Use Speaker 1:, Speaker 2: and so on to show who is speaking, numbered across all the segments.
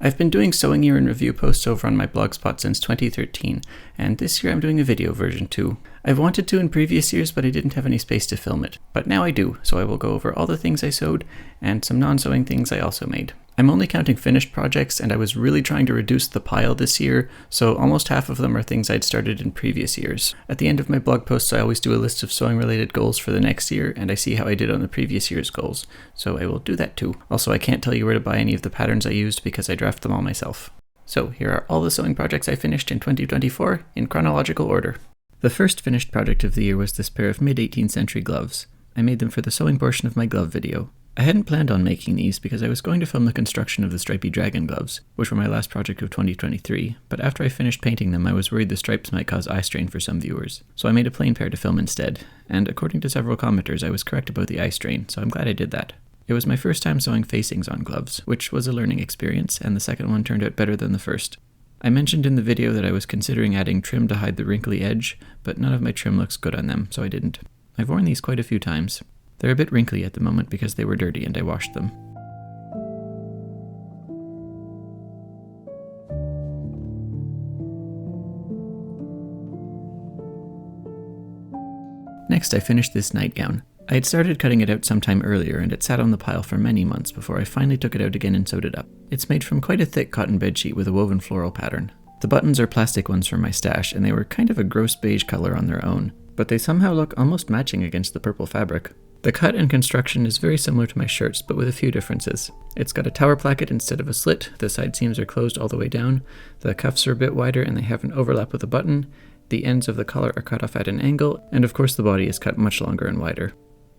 Speaker 1: I've been doing sewing year in review posts over on my blogspot since 2013, and this year I'm doing a video version too. I've wanted to in previous years, but I didn't have any space to film it. But now I do, so I will go over all the things I sewed, and some non-sewing things I also made. I'm only counting finished projects, and I was really trying to reduce the pile this year, so almost half of them are things I'd started in previous years. At the end of my blog posts, I always do a list of sewing related goals for the next year, and I see how I did on the previous year's goals, so I will do that too. Also, I can't tell you where to buy any of the patterns I used because I draft them all myself. So here are all the sewing projects I finished in 2024 in chronological order. The first finished project of the year was this pair of mid-18th century gloves. I made them for the sewing portion of my glove video. I hadn't planned on making these because I was going to film the construction of the stripy dragon gloves, which were my last project of 2023, but after I finished painting them I was worried the stripes might cause eye strain for some viewers, so I made a plain pair to film instead, and according to several commenters I was correct about the eye strain, so I'm glad I did that. It was my first time sewing facings on gloves, which was a learning experience, and the second one turned out better than the first. I mentioned in the video that I was considering adding trim to hide the wrinkly edge, but none of my trim looks good on them, so I didn't. I've worn these quite a few times. They're a bit wrinkly at the moment because they were dirty and I washed them. Next, I finished this nightgown. I had started cutting it out sometime earlier and it sat on the pile for many months before I finally took it out again and sewed it up. It's made from quite a thick cotton bedsheet with a woven floral pattern. The buttons are plastic ones from my stash and they were kind of a gross beige color on their own, but they somehow look almost matching against the purple fabric. The cut and construction is very similar to my shirts, but with a few differences. It's got a tower placket instead of a slit, the side seams are closed all the way down, the cuffs are a bit wider and they have an overlap with a button, the ends of the collar are cut off at an angle, and of course the body is cut much longer and wider.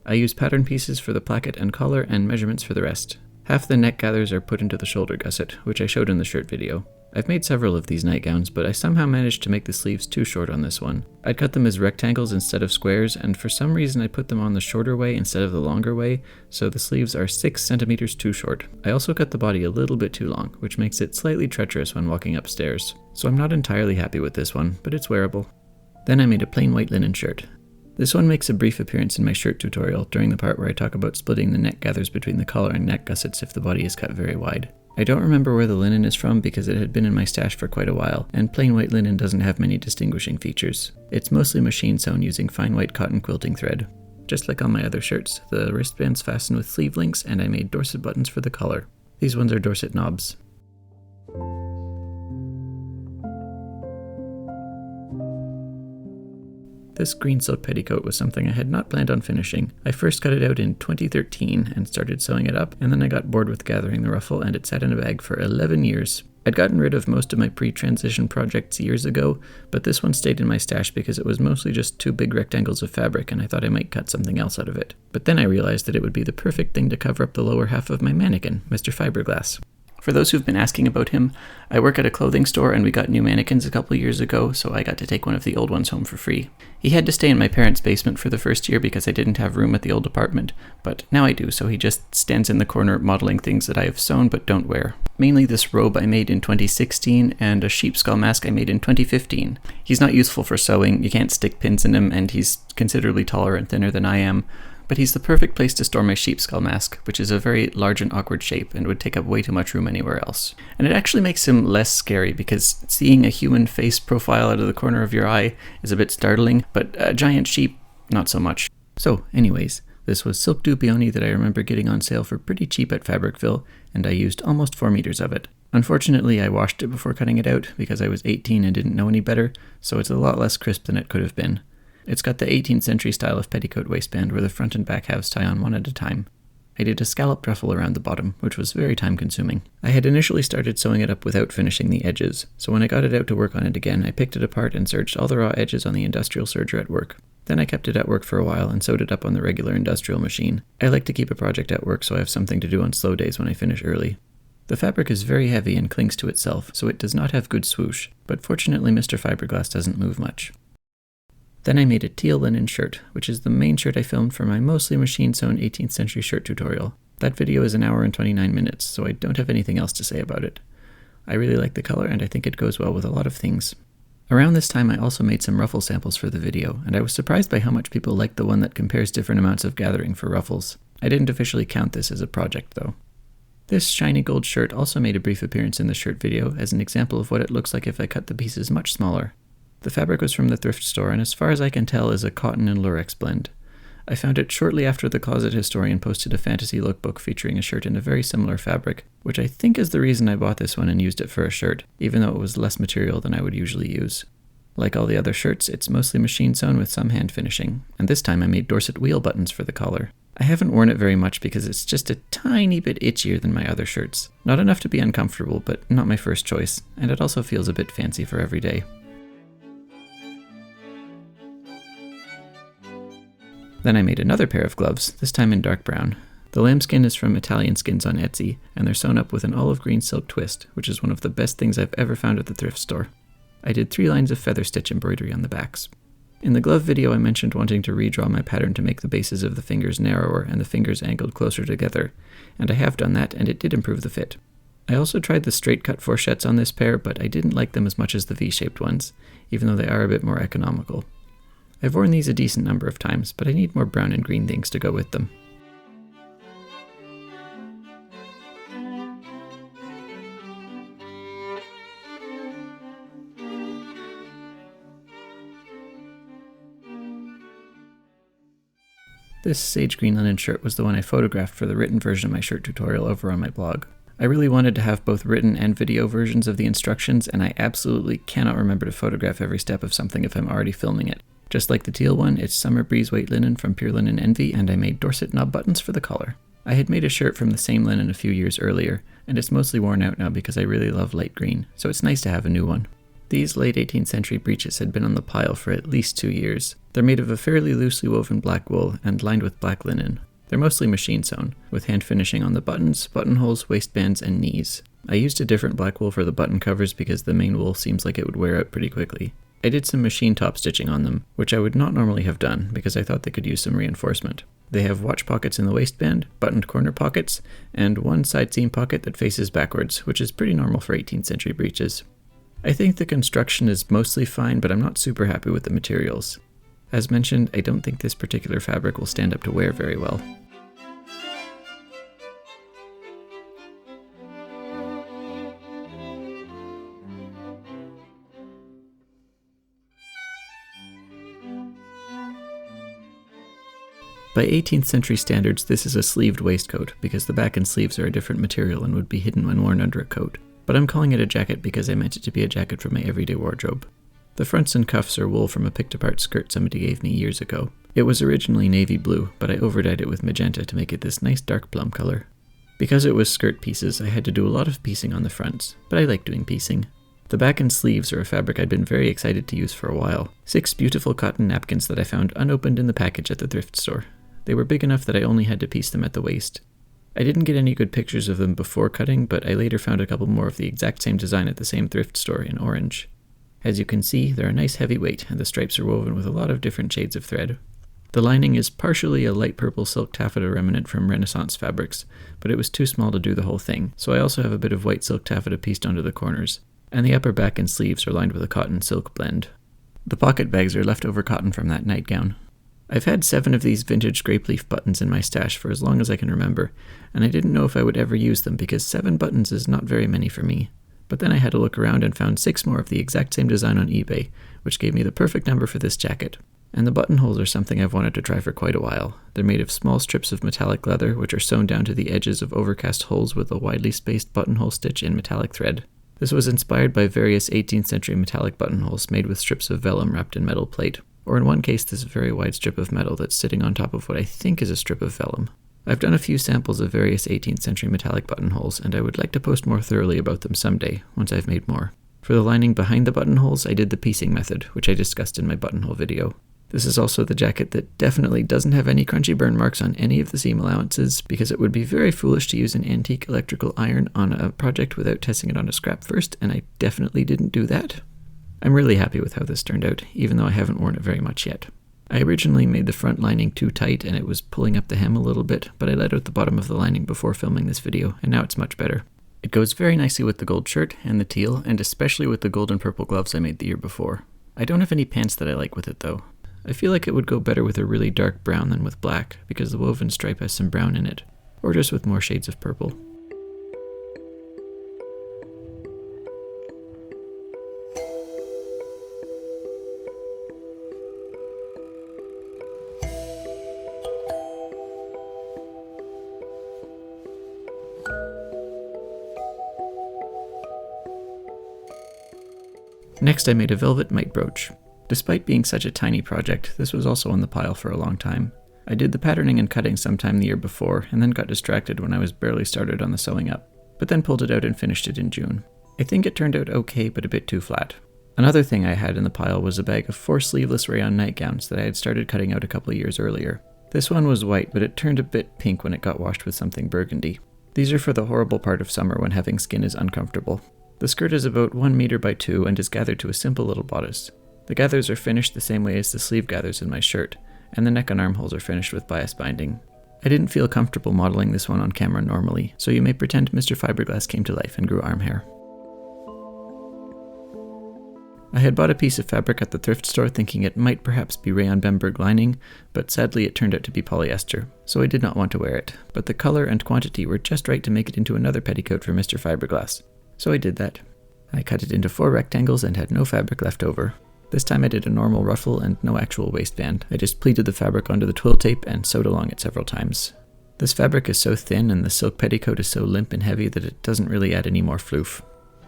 Speaker 1: I use pattern pieces for the placket and collar and measurements for the rest. Half the neck gathers are put into the shoulder gusset, which I showed in the shirt video. I've made several of these nightgowns, but I somehow managed to make the sleeves too short on this one. I'd cut them as rectangles instead of squares, and for some reason I put them on the shorter way instead of the longer way, so the sleeves are 6 centimeters too short. I also cut the body a little bit too long, which makes it slightly treacherous when walking upstairs. So I'm not entirely happy with this one, but it's wearable. Then I made a plain white linen shirt. This one makes a brief appearance in my shirt tutorial during the part where I talk about splitting the neck gathers between the collar and neck gussets if the body is cut very wide. I don't remember where the linen is from because it had been in my stash for quite a while, and plain white linen doesn't have many distinguishing features. It's mostly machine sewn using fine white cotton quilting thread. Just like on my other shirts, the wristbands fasten with sleeve links and I made Dorset buttons for the collar. These ones are Dorset knobs. This green silk petticoat was something I had not planned on finishing. I first cut it out in 2013 and started sewing it up, and then I got bored with gathering the ruffle and it sat in a bag for 11 years. I'd gotten rid of most of my pre-transition projects years ago, but this one stayed in my stash because it was mostly just 2 big rectangles of fabric and I thought I might cut something else out of it. But then I realized that it would be the perfect thing to cover up the lower half of my mannequin, Mr. Fiberglass. For those who've been asking about him, I work at a clothing store and we got new mannequins a couple years ago, so I got to take one of the old ones home for free. He had to stay in my parents' basement for the first year because I didn't have room at the old apartment, but now I do, so he just stands in the corner modeling things that I have sewn but don't wear. Mainly this robe I made in 2016 and a sheep skull mask I made in 2015. He's not useful for sewing, you can't stick pins in him, and he's considerably taller and thinner than I am. But he's the perfect place to store my sheep skull mask, which is a very large and awkward shape and would take up way too much room anywhere else. And it actually makes him less scary because seeing a human face profile out of the corner of your eye is a bit startling, but a giant sheep, not so much. So anyways, this was silk dupioni that I remember getting on sale for pretty cheap at Fabricville, and I used almost 4 meters of it. Unfortunately, I washed it before cutting it out because I was 18 and didn't know any better, so it's a lot less crisp than it could have been. It's got the 18th century style of petticoat waistband where the front and back halves tie on one at a time. I did a scalloped ruffle around the bottom, which was very time consuming. I had initially started sewing it up without finishing the edges, so when I got it out to work on it again, I picked it apart and serged all the raw edges on the industrial serger at work. Then I kept it at work for a while and sewed it up on the regular industrial machine. I like to keep a project at work so I have something to do on slow days when I finish early. The fabric is very heavy and clings to itself, so it does not have good swoosh, but fortunately Mr. Fiberglass doesn't move much. Then I made a teal linen shirt, which is the main shirt I filmed for my mostly machine-sewn 18th century shirt tutorial. That video is 1 hour and 29 minutes, so I don't have anything else to say about it. I really like the color and I think it goes well with a lot of things. Around this time I also made some ruffle samples for the video, and I was surprised by how much people liked the one that compares different amounts of gathering for ruffles. I didn't officially count this as a project though. This shiny gold shirt also made a brief appearance in the shirt video as an example of what it looks like if I cut the pieces much smaller. The fabric was from the thrift store and as far as I can tell is a cotton and lurex blend. I found it shortly after the Closet Historian posted a fantasy lookbook featuring a shirt in a very similar fabric, which I think is the reason I bought this one and used it for a shirt, even though it was less material than I would usually use. Like all the other shirts, it's mostly machine sewn with some hand finishing, and this time I made Dorset wheel buttons for the collar. I haven't worn it very much because it's just a tiny bit itchier than my other shirts. Not enough to be uncomfortable, but not my first choice, and it also feels a bit fancy for every day. Then I made another pair of gloves, this time in dark brown. The lambskin is from Italian Skins on Etsy, and they're sewn up with an olive green silk twist, which is one of the best things I've ever found at the thrift store. I did 3 lines of feather stitch embroidery on the backs. In the glove video I mentioned wanting to redraw my pattern to make the bases of the fingers narrower and the fingers angled closer together, and I have done that and it did improve the fit. I also tried the straight cut fourchettes on this pair, but I didn't like them as much as the V-shaped ones, even though they are a bit more economical. I've worn these a decent number of times, but I need more brown and green things to go with them. This sage green linen shirt was the one I photographed for the written version of my shirt tutorial over on my blog. I really wanted to have both written and video versions of the instructions, and I absolutely cannot remember to photograph every step of something if I'm already filming it. Just like the teal one, it's Summer Breeze weight linen from Pure Linen Envy, and I made Dorset knob buttons for the collar. I had made a shirt from the same linen a few years earlier, and it's mostly worn out now because I really love light green, so it's nice to have a new one. These late 18th century breeches had been on the pile for at least 2 years. They're made of a fairly loosely woven black wool and lined with black linen. They're mostly machine sewn, with hand finishing on the buttons, buttonholes, waistbands, and knees. I used a different black wool for the button covers because the main wool seems like it would wear out pretty quickly. I did some machine top stitching on them, which I would not normally have done because I thought they could use some reinforcement. They have watch pockets in the waistband, buttoned corner pockets, and one side seam pocket that faces backwards, which is pretty normal for 18th century breeches. I think the construction is mostly fine, but I'm not super happy with the materials. As mentioned, I don't think this particular fabric will stand up to wear very well. By 18th century standards, this is a sleeved waistcoat because the back and sleeves are a different material and would be hidden when worn under a coat. But I'm calling it a jacket because I meant it to be a jacket for my everyday wardrobe. The fronts and cuffs are wool from a picked-apart skirt somebody gave me years ago. It was originally navy blue, but I overdyed it with magenta to make it this nice dark plum color. Because it was skirt pieces, I had to do a lot of piecing on the fronts, but I like doing piecing. The back and sleeves are a fabric I'd been very excited to use for a while. 6 beautiful cotton napkins that I found unopened in the package at the thrift store. They were big enough that I only had to piece them at the waist. I didn't get any good pictures of them before cutting, but I later found a couple more of the exact same design at the same thrift store in orange. As you can see, they're a nice heavy weight, and the stripes are woven with a lot of different shades of thread. The lining is partially a light purple silk taffeta remnant from Renaissance fabrics, but it was too small to do the whole thing, so I also have a bit of white silk taffeta pieced onto the corners, and the upper back and sleeves are lined with a cotton silk blend. The pocket bags are leftover cotton from that nightgown. I've had 7 of these vintage grape leaf buttons in my stash for as long as I can remember, and I didn't know if I would ever use them because 7 buttons is not very many for me. But then I had to look around and found 6 more of the exact same design on eBay, which gave me the perfect number for this jacket. And the buttonholes are something I've wanted to try for quite a while. They're made of small strips of metallic leather, which are sewn down to the edges of overcast holes with a widely spaced buttonhole stitch in metallic thread. This was inspired by various 18th century metallic buttonholes made with strips of vellum wrapped in metal plate, or in one case this very wide strip of metal that's sitting on top of what I think is a strip of vellum. I've done a few samples of various 18th century metallic buttonholes, and I would like to post more thoroughly about them someday, once I've made more. For the lining behind the buttonholes, I did the piecing method, which I discussed in my buttonhole video. This is also the jacket that definitely doesn't have any crunchy burn marks on any of the seam allowances, because it would be very foolish to use an antique electrical iron on a project without testing it on a scrap first, and I definitely didn't do that. I'm really happy with how this turned out, even though I haven't worn it very much yet. I originally made the front lining too tight and it was pulling up the hem a little bit, but I let out the bottom of the lining before filming this video, and now it's much better. It goes very nicely with the gold shirt and the teal, and especially with the gold and purple gloves I made the year before. I don't have any pants that I like with it though. I feel like it would go better with a really dark brown than with black, because the woven stripe has some brown in it, or just with more shades of purple. Next I made a velvet mite brooch. Despite being such a tiny project, this was also on the pile for a long time. I did the patterning and cutting sometime the year before, and then got distracted when I was barely started on the sewing up, but then pulled it out and finished it in June. I think it turned out okay, but a bit too flat. Another thing I had in the pile was a bag of 4 sleeveless rayon nightgowns that I had started cutting out a couple of years earlier. This one was white, but it turned a bit pink when it got washed with something burgundy. These are for the horrible part of summer when having skin is uncomfortable. The skirt is about 1 meter by 2 and is gathered to a simple little bodice. The gathers are finished the same way as the sleeve gathers in my shirt, and the neck and armholes are finished with bias binding. I didn't feel comfortable modeling this one on camera normally, so you may pretend Mr. Fiberglass came to life and grew arm hair. I had bought a piece of fabric at the thrift store thinking it might perhaps be rayon Bemberg lining, but sadly it turned out to be polyester, so I did not want to wear it, but the color and quantity were just right to make it into another petticoat for Mr. Fiberglass, so I did that. I cut it into 4 rectangles and had no fabric left over. This time I did a normal ruffle and no actual waistband. I just pleated the fabric onto the twill tape and sewed along it several times. This fabric is so thin and the silk petticoat is so limp and heavy that it doesn't really add any more floof.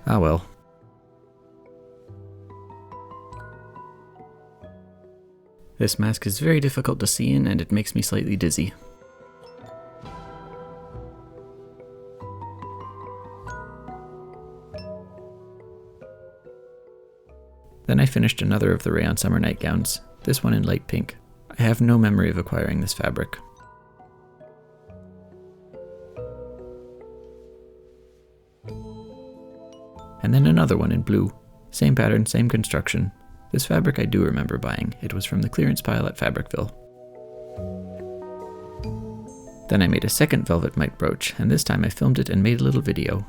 Speaker 1: Ah well. This mask is very difficult to see in and it makes me slightly dizzy. Then I finished another of the rayon summer nightgowns, this one in light pink. I have no memory of acquiring this fabric. And then another one in blue. Same pattern, same construction. This fabric I do remember buying. It was from the clearance pile at Fabricville. Then I made a second velvet mite brooch, and this time I filmed it and made a little video.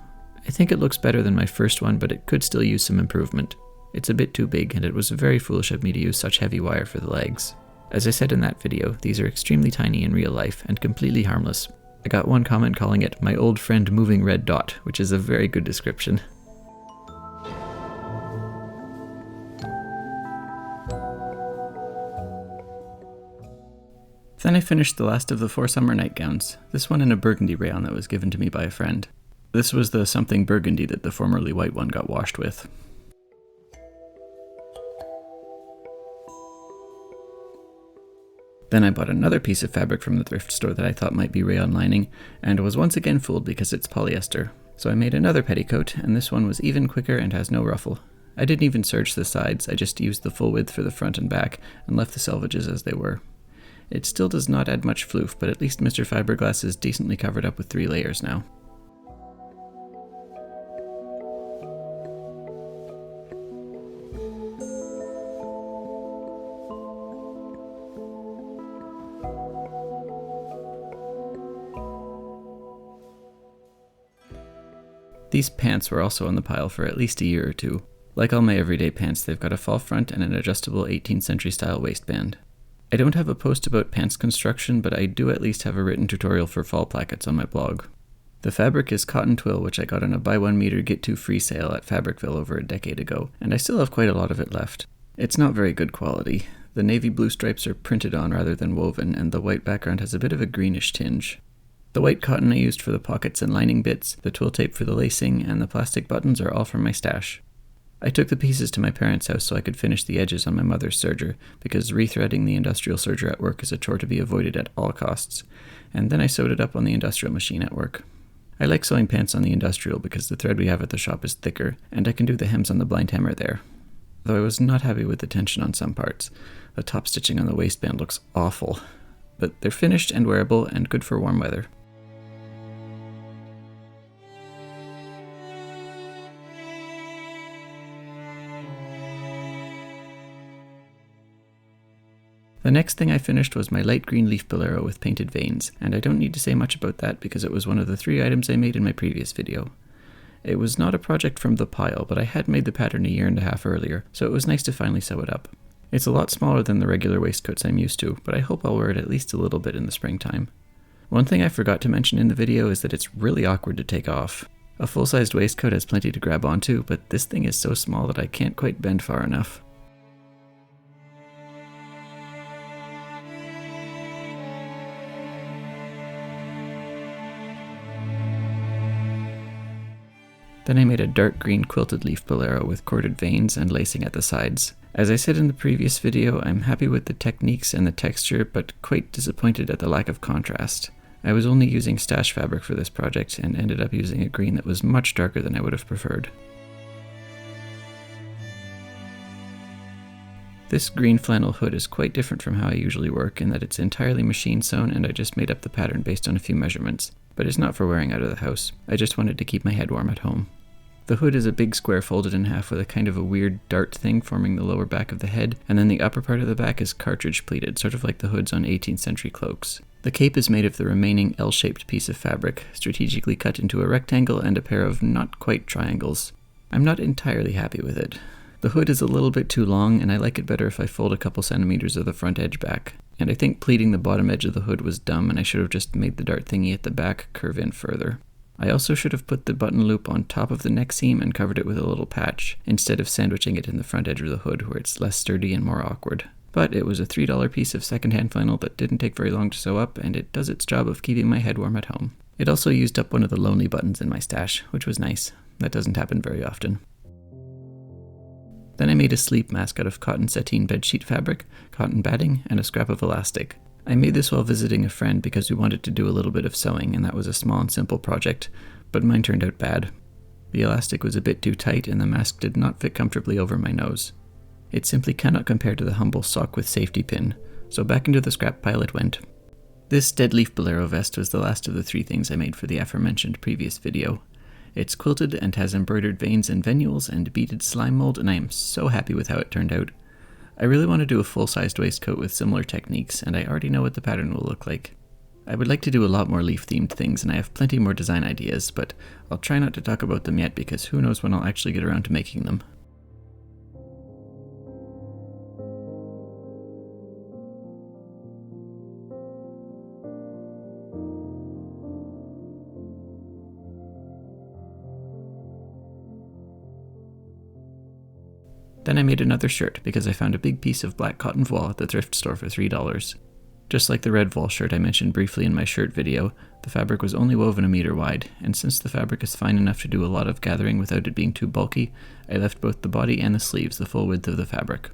Speaker 1: I think it looks better than my first one, but it could still use some improvement. It's a bit too big, and it was very foolish of me to use such heavy wire for the legs. As I said in that video, these are extremely tiny in real life, and completely harmless. I got one comment calling it my old friend moving red dot, which is a very good description. Then I finished the last of the 4 summer nightgowns, this one in a burgundy rayon that was given to me by a friend. This was the something burgundy that the formerly white one got washed with. Then I bought another piece of fabric from the thrift store that I thought might be rayon lining, and was once again fooled because it's polyester. So I made another petticoat, and this one was even quicker and has no ruffle. I didn't even serge the sides, I just used the full width for the front and back, and left the selvages as they were. It still does not add much floof, but at least Mr. Fiberglass is decently covered up with 3 layers now. These pants were also on the pile for at least a year or 2. Like all my everyday pants, they've got a fall front and an adjustable 18th century style waistband. I don't have a post about pants construction, but I do at least have a written tutorial for fall plackets on my blog. The fabric is cotton twill, which I got on a buy 1 meter get 2 free sale at Fabricville over a decade ago, and I still have quite a lot of it left. It's not very good quality. The navy blue stripes are printed on rather than woven, and the white background has a bit of a greenish tinge. The white cotton I used for the pockets and lining bits, the twill tape for the lacing, and the plastic buttons are all from my stash. I took the pieces to my parents' house so I could finish the edges on my mother's serger, because rethreading the industrial serger at work is a chore to be avoided at all costs, and then I sewed it up on the industrial machine at work. I like sewing pants on the industrial because the thread we have at the shop is thicker, and I can do the hems on the blind hammer there. Though I was not happy with the tension on some parts. The top stitching on the waistband looks awful, but they're finished and wearable and good for warm weather. The next thing I finished was my light green leaf bolero with painted veins, and I don't need to say much about that because it was one of the 3 items I made in my previous video. It was not a project from the pile, but I had made the pattern a 1.5 years earlier, so it was nice to finally sew it up. It's a lot smaller than the regular waistcoats I'm used to, but I hope I'll wear it at least a little bit in the springtime. One thing I forgot to mention in the video is that it's really awkward to take off. A full-sized waistcoat has plenty to grab onto, but this thing is so small that I can't quite bend far enough. Then I made a dark green quilted leaf bolero with corded veins and lacing at the sides. As I said in the previous video, I'm happy with the techniques and the texture, but quite disappointed at the lack of contrast. I was only using stash fabric for this project and ended up using a green that was much darker than I would have preferred. This green flannel hood is quite different from how I usually work in that it's entirely machine sewn and I just made up the pattern based on a few measurements, but it's not for wearing out of the house. I just wanted to keep my head warm at home. The hood is a big square folded in half with a kind of a weird dart thing forming the lower back of the head, and then the upper part of the back is cartridge pleated, sort of like the hoods on 18th century cloaks. The cape is made of the remaining L-shaped piece of fabric, strategically cut into a rectangle and a pair of not quite triangles. I'm not entirely happy with it. The hood is a little bit too long, and I like it better if I fold a couple centimeters of the front edge back. And I think pleating the bottom edge of the hood was dumb, and I should have just made the dart thingy at the back curve in further. I also should have put the button loop on top of the neck seam and covered it with a little patch, instead of sandwiching it in the front edge of the hood where it's less sturdy and more awkward. But it was a $3 piece of secondhand flannel that didn't take very long to sew up, and it does its job of keeping my head warm at home. It also used up one of the lonely buttons in my stash, which was nice. That doesn't happen very often. Then I made a sleep mask out of cotton sateen bedsheet fabric, cotton batting, and a scrap of elastic. I made this while visiting a friend because we wanted to do a little bit of sewing, and that was a small and simple project, but mine turned out bad. The elastic was a bit too tight and the mask did not fit comfortably over my nose. It simply cannot compare to the humble sock with safety pin, so back into the scrap pile it went. This dead leaf bolero vest was the last of the 3 things I made for the aforementioned previous video. It's quilted and has embroidered veins and venules and beaded slime mold, and I am so happy with how it turned out. I really want to do a full-sized waistcoat with similar techniques, and I already know what the pattern will look like. I would like to do a lot more leaf-themed things, and I have plenty more design ideas, but I'll try not to talk about them yet because who knows when I'll actually get around to making them. Then I made another shirt because I found a big piece of black cotton voile at the thrift store for $3. Just like the red voile shirt I mentioned briefly in my shirt video, the fabric was only woven 1 meter wide, and since the fabric is fine enough to do a lot of gathering without it being too bulky, I left both the body and the sleeves the full width of the fabric.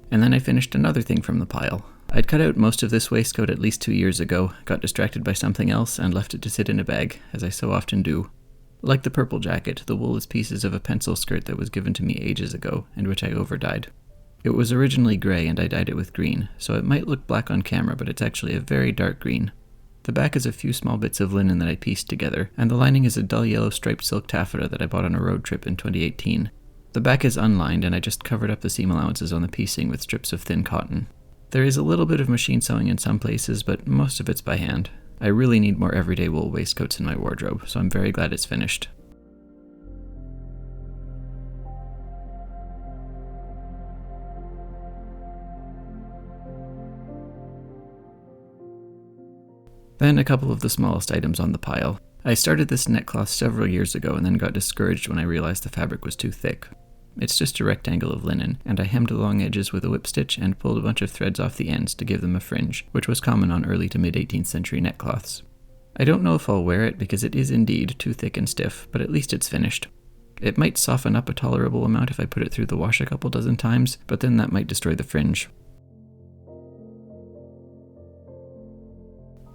Speaker 1: And then I finished another thing from the pile. I'd cut out most of this waistcoat at least 2 years ago, got distracted by something else, and left it to sit in a bag, as I so often do. Like the purple jacket, the wool is pieces of a pencil skirt that was given to me ages ago, and which I overdyed. It was originally grey and I dyed it with green, so it might look black on camera, but it's actually a very dark green. The back is a few small bits of linen that I pieced together, and the lining is a dull yellow striped silk taffeta that I bought on a road trip in 2018. The back is unlined, and I just covered up the seam allowances on the piecing with strips of thin cotton. There is a little bit of machine sewing in some places, but most of it's by hand. I really need more everyday wool waistcoats in my wardrobe, so I'm very glad it's finished. Then a couple of the smallest items on the pile. I started this neckcloth several years ago and then got discouraged when I realized the fabric was too thick. It's just a rectangle of linen, and I hemmed the long edges with a whip stitch and pulled a bunch of threads off the ends to give them a fringe, which was common on early to mid-18th century neckcloths. I don't know if I'll wear it because it is indeed too thick and stiff, but at least it's finished. It might soften up a tolerable amount if I put it through the wash a couple dozen times, but then that might destroy the fringe.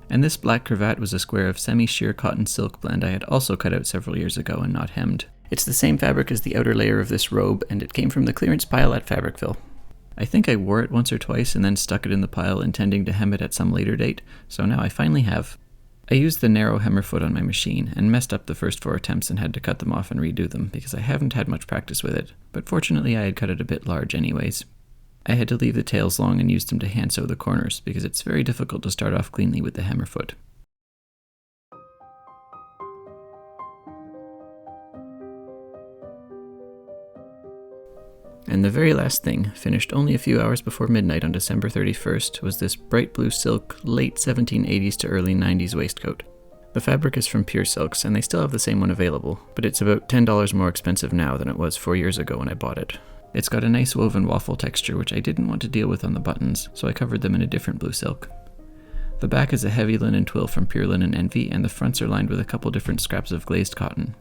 Speaker 1: And this black cravat was a square of semi-sheer cotton silk blend I had also cut out several years ago and not hemmed. It's the same fabric as the outer layer of this robe, and it came from the clearance pile at Fabricville. I think I wore it once or twice and then stuck it in the pile intending to hem it at some later date, so now I finally have. I used the narrow hemmer foot on my machine and messed up the first 4 attempts and had to cut them off and redo them because I haven't had much practice with it, but fortunately I had cut it a bit large anyways. I had to leave the tails long and use them to hand sew the corners because it's very difficult to start off cleanly with the hemmer foot. And the very last thing, finished only a few hours before midnight on December 31st, was this bright blue silk late 1780s to early 90s waistcoat. The fabric is from Pure Silks, and they still have the same one available, but it's about $10 more expensive now than it was 4 years ago when I bought it. It's got a nice woven waffle texture, which I didn't want to deal with on the buttons, so I covered them in a different blue silk. The back is a heavy linen twill from Pure Linen Envy, and the fronts are lined with a couple different scraps of glazed cotton.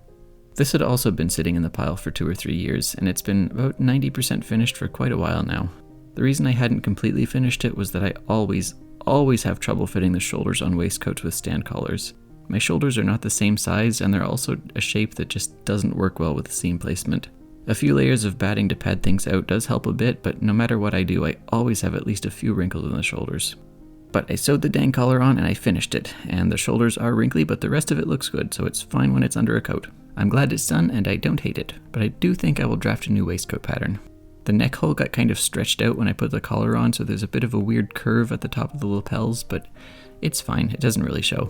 Speaker 1: This had also been sitting in the pile for 2 or 3 years, and it's been about 90% finished for quite a while now. The reason I hadn't completely finished it was that I always have trouble fitting the shoulders on waistcoats with stand collars. My shoulders are not the same size, and they're also a shape that just doesn't work well with the seam placement. A few layers of batting to pad things out does help a bit, but no matter what I do, I always have at least a few wrinkles in the shoulders. But I sewed the dang collar on and I finished it, and the shoulders are wrinkly, but the rest of it looks good, so it's fine when it's under a coat. I'm glad it's done, and I don't hate it, but I do think I will draft a new waistcoat pattern. The neck hole got kind of stretched out when I put the collar on, so there's a bit of a weird curve at the top of the lapels, but it's fine, it doesn't really show.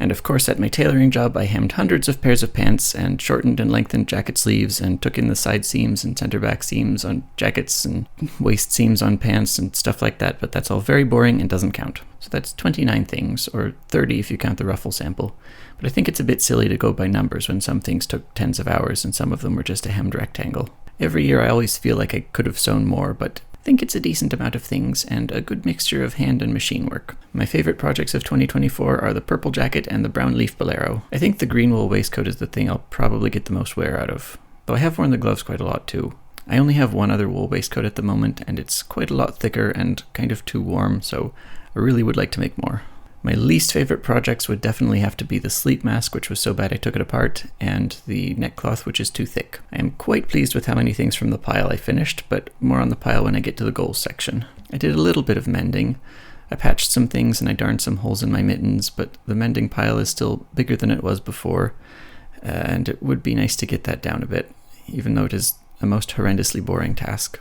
Speaker 1: And of course, at my tailoring job, I hemmed hundreds of pairs of pants and shortened and lengthened jacket sleeves and took in the side seams and center back seams on jackets and waist seams on pants and stuff like that, but that's all very boring and doesn't count. So that's 29 things, or 30 if you count the ruffle sample. But I think it's a bit silly to go by numbers when some things took tens of hours and some of them were just a hemmed rectangle. Every year I always feel like I could have sewn more, but I think it's a decent amount of things and a good mixture of hand and machine work. My favorite projects of 2024 are the purple jacket and the brown leaf bolero. I think the green wool waistcoat is the thing I'll probably get the most wear out of, though I have worn the gloves quite a lot too. I only have one other wool waistcoat at the moment, and it's quite a lot thicker and kind of too warm, so I really would like to make more. My least favorite projects would definitely have to be the sleep mask, which was so bad I took it apart, and the neckcloth, which is too thick. I am quite pleased with how many things from the pile I finished, but more on the pile when I get to the goals section. I did a little bit of mending. I patched some things and I darned some holes in my mittens, but the mending pile is still bigger than it was before, and it would be nice to get that down a bit, even though it is a most horrendously boring task.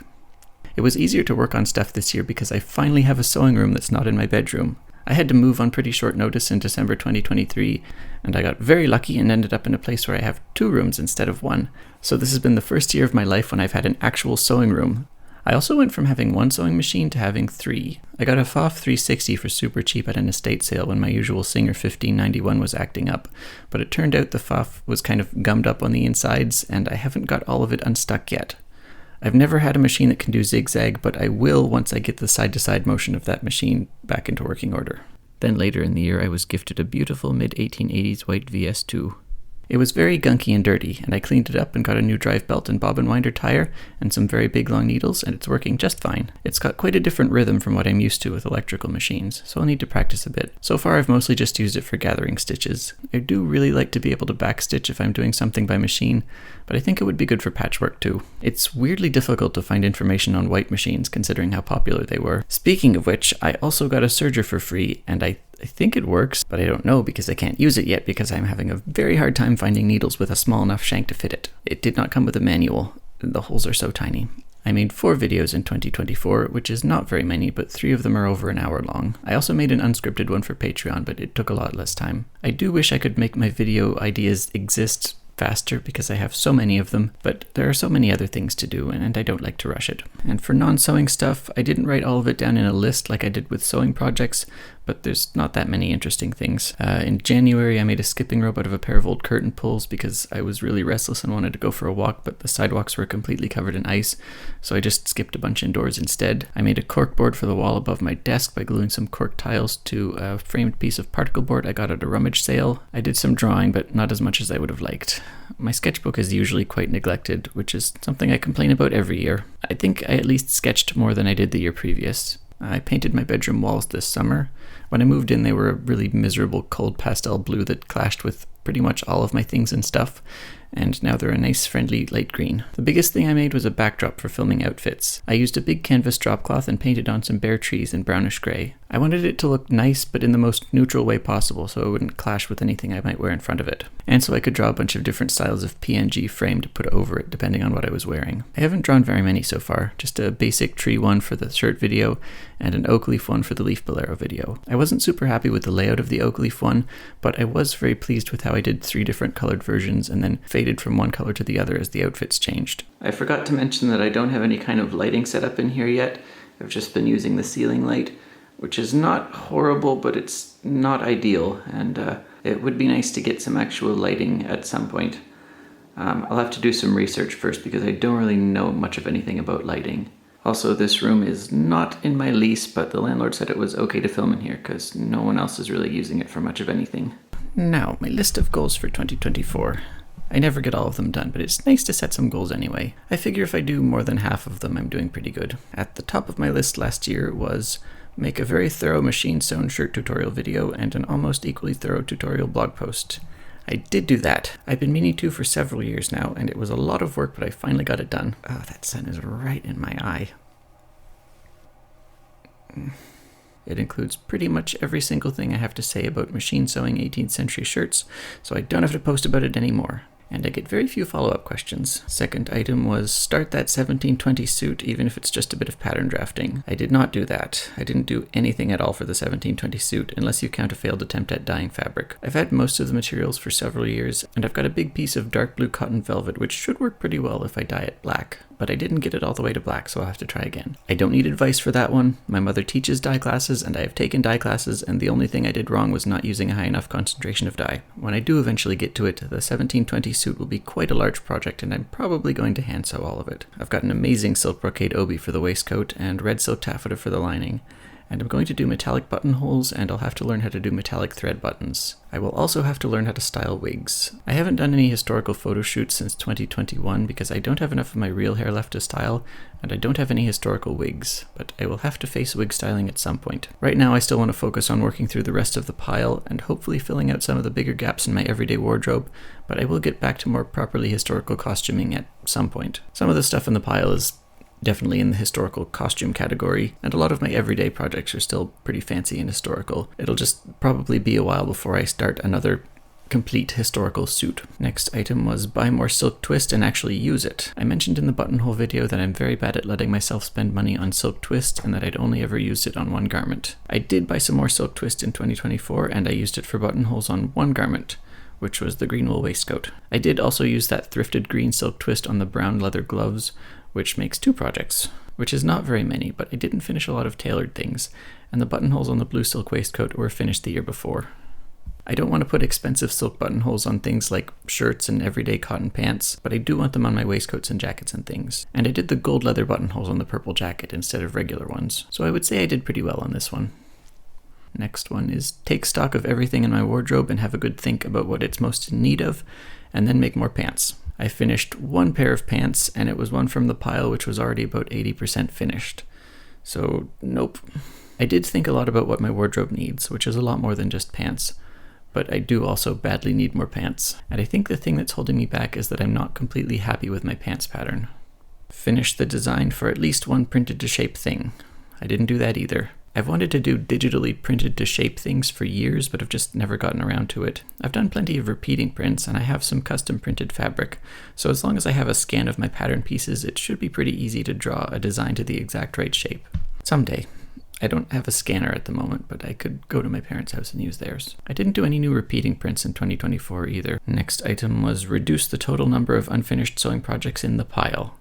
Speaker 1: It was easier to work on stuff this year because I finally have a sewing room that's not in my bedroom. I had to move on pretty short notice in December 2023, and I got very lucky and ended up in a place where I have 2 rooms instead of 1. So this has been the first year of my life when I've had an actual sewing room. I also went from having 1 sewing machine to having 3. I got a FOF 360 for super cheap at an estate sale when my usual Singer 1591 was acting up, but it turned out the FOF was kind of gummed up on the insides, and I haven't got all of it unstuck yet. I've never had a machine that can do zigzag, but I will once I get the side-to-side motion of that machine back into working order. Then later in the year I was gifted a beautiful mid-1880s white VS2. It was very gunky and dirty, and I cleaned it up and got a new drive belt and bobbin winder tire and some very big long needles, and it's working just fine. It's got quite a different rhythm from what I'm used to with electrical machines, so I'll need to practice a bit. So far I've mostly just used it for gathering stitches. I do really like to be able to backstitch if I'm doing something by machine, but I think it would be good for patchwork too. It's weirdly difficult to find information on white machines considering how popular they were. Speaking of which, I also got a serger for free, and I think it works, but I don't know because I can't use it yet because I'm having a very hard time finding needles with a small enough shank to fit it. It did not come with a manual. The holes are so tiny. I made 4 videos in 2024, which is not very many, but 3 of them are over an hour long. I also made an unscripted one for Patreon, but it took a lot less time. I do wish I could make my video ideas exist faster because I have so many of them, but there are so many other things to do and I don't like to rush it. And for non-sewing stuff, I didn't write all of it down in a list like I did with sewing projects, but there's not that many interesting things. In January, I made a skipping rope out of a pair of old curtain poles because I was really restless and wanted to go for a walk, but the sidewalks were completely covered in ice, so I just skipped a bunch indoors instead. I made a cork board for the wall above my desk by gluing some cork tiles to a framed piece of particle board I got at a rummage sale. I did some drawing, but not as much as I would have liked. My sketchbook is usually quite neglected, which is something I complain about every year. I think I at least sketched more than I did the year previous. I painted my bedroom walls this summer. When I moved in, they were a really miserable cold pastel blue that clashed with pretty much all of my things and stuff, and now they're a nice friendly light green. The biggest thing I made was a backdrop for filming outfits. I used a big canvas drop cloth and painted on some bare trees in brownish grey. I wanted it to look nice but in the most neutral way possible so it wouldn't clash with anything I might wear in front of it. And so I could draw a bunch of different styles of PNG frame to put over it depending on what I was wearing. I haven't drawn very many so far, just a basic tree one for the shirt video and an oak leaf one for the leaf bolero video. I wasn't super happy with the layout of the oak leaf one, but I was very pleased with how I did 3 different colored versions and then faded from one color to the other as the outfits changed. I forgot to mention that I don't have any kind of lighting set up in here yet, I've just been using the ceiling light, which is not horrible, but it's not ideal, and it would be nice to get some actual lighting at some point. I'll have to do some research first because I don't really know much of anything about lighting. Also, this room is not in my lease, but the landlord said it was okay to film in here because no one else is really using it for much of anything. Now, my list of goals for 2024. I never get all of them done, but it's nice to set some goals anyway. I figure if I do more than half of them, I'm doing pretty good. At the top of my list last year was make a very thorough machine-sewn shirt tutorial video and an almost equally thorough tutorial blog post. I did do that. I've been meaning to for several years now, and it was a lot of work, but I finally got it done. Oh, that sun is right in my eye. It includes pretty much every single thing I have to say about machine sewing 18th century shirts, so I don't have to post about it anymore. And I get very few follow-up questions. Second item was start that 1720 suit, even if it's just a bit of pattern drafting. I did not do that. I didn't do anything at all for the 1720 suit, unless you count a failed attempt at dyeing fabric. I've had most of the materials for several years, and I've got a big piece of dark blue cotton velvet, which should work pretty well if I dye it black. But I didn't get it all the way to black, so I'll have to try again. I don't need advice for that one. My mother teaches dye classes, and I have taken dye classes, and the only thing I did wrong was not using a high enough concentration of dye. When I do eventually get to it, the 1720 suit will be quite a large project, and I'm probably going to hand sew all of it. I've got an amazing silk brocade obi for the waistcoat, and red silk taffeta for the lining. And I'm going to do metallic buttonholes, and I'll have to learn how to do metallic thread buttons. I will also have to learn how to style wigs. I haven't done any historical photo shoots since 2021 because I don't have enough of my real hair left to style, and I don't have any historical wigs, but I will have to face wig styling at some point. Right now I still want to focus on working through the rest of the pile and hopefully filling out some of the bigger gaps in my everyday wardrobe, but I will get back to more properly historical costuming at some point. Some of the stuff in the pile is definitely in the historical costume category, and a lot of my everyday projects are still pretty fancy and historical. It'll just probably be a while before I start another complete historical suit. Next item was buy more silk twist and actually use it. I mentioned in the buttonhole video that I'm very bad at letting myself spend money on silk twist and that I'd only ever used it on one garment. I did buy some more silk twist in 2024 and I used it for buttonholes on one garment, which was the green wool waistcoat. I did also use that thrifted green silk twist on the brown leather gloves, which makes 2 projects, which is not very many, but I didn't finish a lot of tailored things, and the buttonholes on the blue silk waistcoat were finished the year before. I don't want to put expensive silk buttonholes on things like shirts and everyday cotton pants, but I do want them on my waistcoats and jackets and things. And I did the gold leather buttonholes on the purple jacket instead of regular ones, so I would say I did pretty well on this one. Next one is take stock of everything in my wardrobe and have a good think about what it's most in need of, and then make more pants. I finished one pair of pants, and it was one from the pile which was already about 80% finished. So, nope. I did think a lot about what my wardrobe needs, which is a lot more than just pants. But I do also badly need more pants. And I think the thing that's holding me back is that I'm not completely happy with my pants pattern. Finished the design for at least one printed to shape thing. I didn't do that either. I've wanted to do digitally printed to shape things for years, but have just never gotten around to it. I've done plenty of repeating prints, and I have some custom printed fabric, so as long as I have a scan of my pattern pieces, it should be pretty easy to draw a design to the exact right shape. Someday. I don't have a scanner at the moment, but I could go to my parents' house and use theirs. I didn't do any new repeating prints in 2024 either. Next item was reduce the total number of unfinished sewing projects in the pile.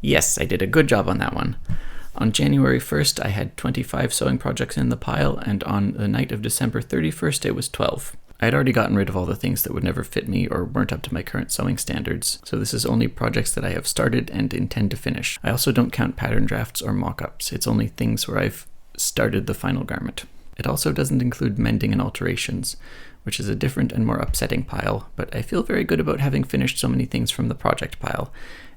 Speaker 1: Yes, I did a good job on that one. On January 1st, I had 25 sewing projects in the pile, and on the night of December 31st, it was 12. I had already gotten rid of all the things that would never fit me or weren't up to my current sewing standards, so this is only projects that I have started and intend to finish. I also don't count pattern drafts or mock-ups. It's only things where I've started the final garment. It also doesn't include mending and alterations, which is a different and more upsetting pile, but I feel very good about having finished so many things from the project pile,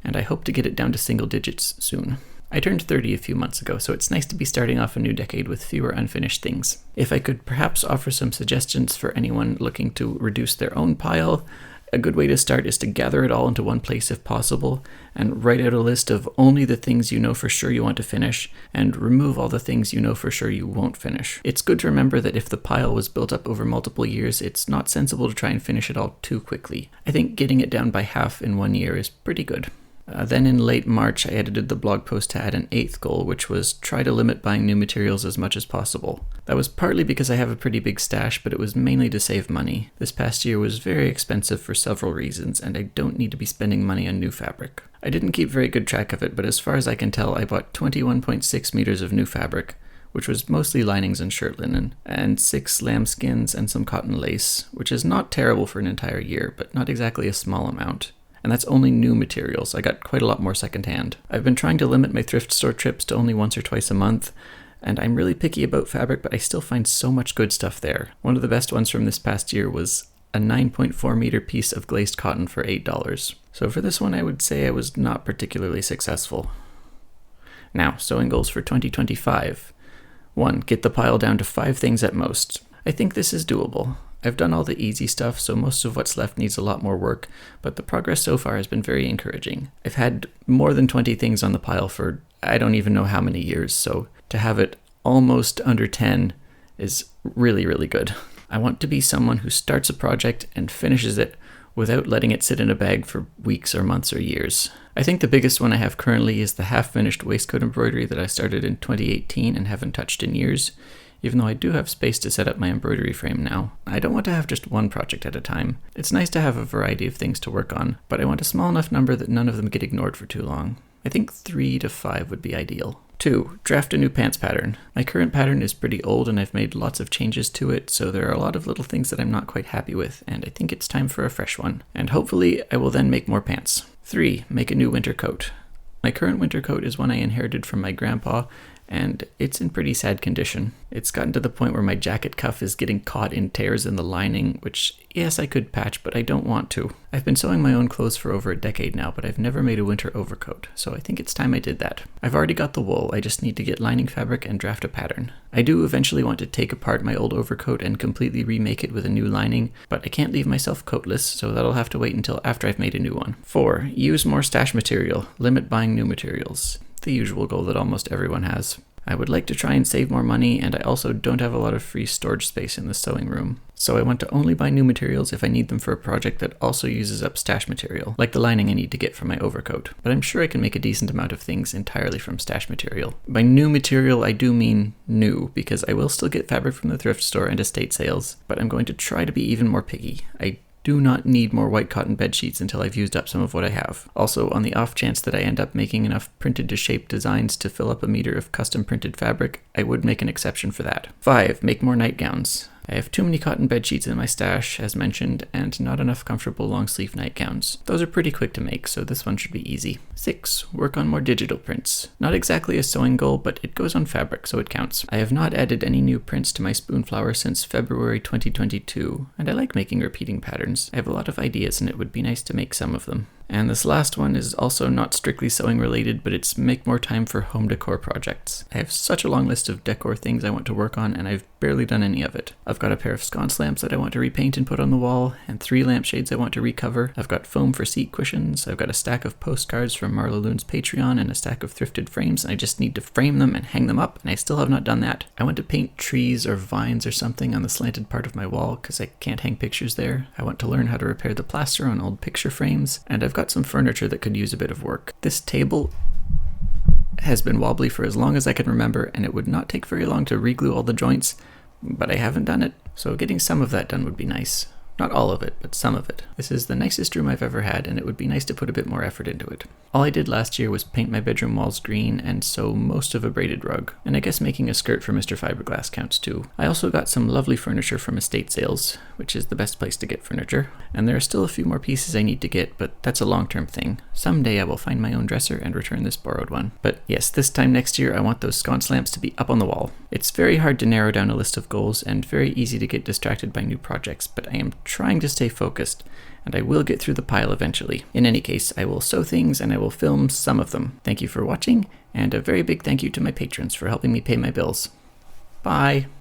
Speaker 1: and I hope to get it down to single digits soon. I turned 30 a few months ago, so it's nice to be starting off a new decade with fewer unfinished things. If I could perhaps offer some suggestions for anyone looking to reduce their own pile, a good way to start is to gather it all into one place if possible, and write out a list of only the things you know for sure you want to finish, and remove all the things you know for sure you won't finish. It's good to remember that if the pile was built up over multiple years, it's not sensible to try and finish it all too quickly. I think getting it down by half in 1 year is pretty good. Then in late March, I edited the blog post to add an 8th goal, which was try to limit buying new materials as much as possible. That was partly because I have a pretty big stash, but it was mainly to save money. This past year was very expensive for several reasons, and I don't need to be spending money on new fabric. I didn't keep very good track of it, but as far as I can tell, I bought 21.6 meters of new fabric, which was mostly linings and shirt linen, and 6 lambskins and some cotton lace, which is not terrible for an entire year, but not exactly a small amount. And that's only new materials. I got quite a lot more secondhand. I've been trying to limit my thrift store trips to only once or twice a month, and I'm really picky about fabric, but I still find so much good stuff there. One of the best ones from this past year was a 9.4 meter piece of glazed cotton for $8. So for this one, I would say I was not particularly successful. Now, sewing goals for 2025. 1. Get the pile down to 5 things at most. I think this is doable. I've done all the easy stuff, so most of what's left needs a lot more work, but the progress so far has been very encouraging. I've had more than 20 things on the pile for I don't even know how many years, so to have it almost under 10 is really, really good. I want to be someone who starts a project and finishes it without letting it sit in a bag for weeks or months or years. I think the biggest one I have currently is the half-finished waistcoat embroidery that I started in 2018 and haven't touched in years, even though I do have space to set up my embroidery frame now. I don't want to have just one project at a time. It's nice to have a variety of things to work on, but I want a small enough number that none of them get ignored for too long. I think 3 to 5 would be ideal. 2. Draft a new pants pattern. My current pattern is pretty old and I've made lots of changes to it, so there are a lot of little things that I'm not quite happy with, and I think it's time for a fresh one. And hopefully I will then make more pants. 3. Make a new winter coat. My current winter coat is one I inherited from my grandpa, and it's in pretty sad condition. It's gotten to the point where my jacket cuff is getting caught in tears in the lining, which, yes, I could patch, but I don't want to. I've been sewing my own clothes for over a decade now, but I've never made a winter overcoat, so I think it's time I did that. I've already got the wool, I just need to get lining fabric and draft a pattern. I do eventually want to take apart my old overcoat and completely remake it with a new lining, but I can't leave myself coatless, so that'll have to wait until after I've made a new one. 4. Use more stash material. Limit buying new materials. The usual goal that almost everyone has. I would like to try and save more money, and I also don't have a lot of free storage space in the sewing room. So I want to only buy new materials if I need them for a project that also uses up stash material, like the lining I need to get for my overcoat. But I'm sure I can make a decent amount of things entirely from stash material. By new material, I do mean new, because I will still get fabric from the thrift store and estate sales, but I'm going to try to be even more picky. I do not need more white cotton bed sheets until I've used up some of what I have. Also, on the off chance that I end up making enough printed to shape designs to fill up a meter of custom printed fabric, I would make an exception for that. 5. Make more nightgowns. I have too many cotton bed sheets in my stash, as mentioned, and not enough comfortable long sleeve nightgowns. Those are pretty quick to make, so this one should be easy. 6. Work on more digital prints. Not exactly a sewing goal, but it goes on fabric, so it counts. I have not added any new prints to my Spoonflower since February 2022, and I like making repeating patterns. I have a lot of ideas, and it would be nice to make some of them. And this last one is also not strictly sewing related, but it's make more time for home decor projects. I have such a long list of decor things I want to work on, and I've barely done any of it. I've got a pair of sconce lamps that I want to repaint and put on the wall, and 3 lampshades I want to recover. I've got foam for seat cushions. I've got a stack of postcards from Marla Loon's Patreon and a stack of thrifted frames, and I just need to frame them and hang them up, and I still have not done that. I want to paint trees or vines or something on the slanted part of my wall because I can't hang pictures there. I want to learn how to repair the plaster on old picture frames, and I've got some furniture that could use a bit of work. This table has been wobbly for as long as I can remember, and it would not take very long to reglue all the joints, but I haven't done it, so getting some of that done would be nice. Not all of it, but some of it. This is the nicest room I've ever had, and it would be nice to put a bit more effort into it. All I did last year was paint my bedroom walls green and sew most of a braided rug. And I guess making a skirt for Mr. Fiberglass counts too. I also got some lovely furniture from estate sales, which is the best place to get furniture. And there are still a few more pieces I need to get, but that's a long-term thing. Someday I will find my own dresser and return this borrowed one. But yes, this time next year I want those sconce lamps to be up on the wall. It's very hard to narrow down a list of goals and very easy to get distracted by new projects, but I am trying to stay focused, and I will get through the pile eventually. In any case, I will sew things and I will film some of them. Thank you for watching, and a very big thank you to my patrons for helping me pay my bills. Bye!